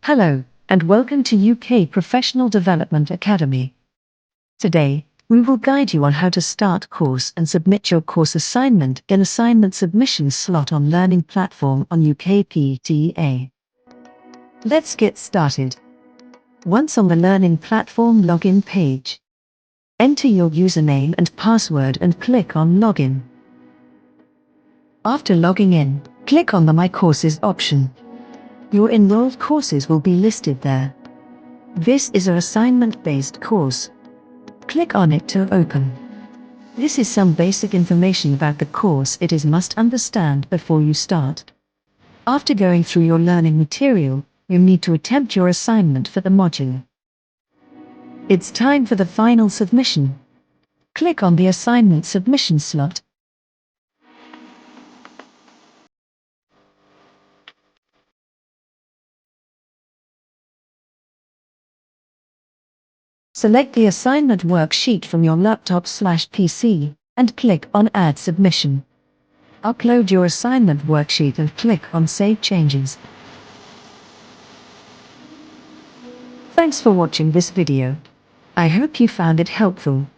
Hello, and welcome to UK Professional Development Academy. Today, we will guide you on how to start course and submit your course assignment in assignment submission slot on Learning Platform on UKPTEA. Let's get started. Once on the Learning Platform login page, enter your username and password and click on Login. After logging in, click on the My Courses option. Your enrolled courses will be listed there. This is an assignment-based course. Click on it to open. This is some basic information about the course it is must understand before you start. After going through your learning material, you need to attempt your assignment for the module. It's time for the final submission. Click on the assignment submission slot. Select the assignment worksheet from your laptop/PC and click on Add Submission. Upload your assignment worksheet and click on Save Changes. Thanks for watching this video. I hope you found it helpful.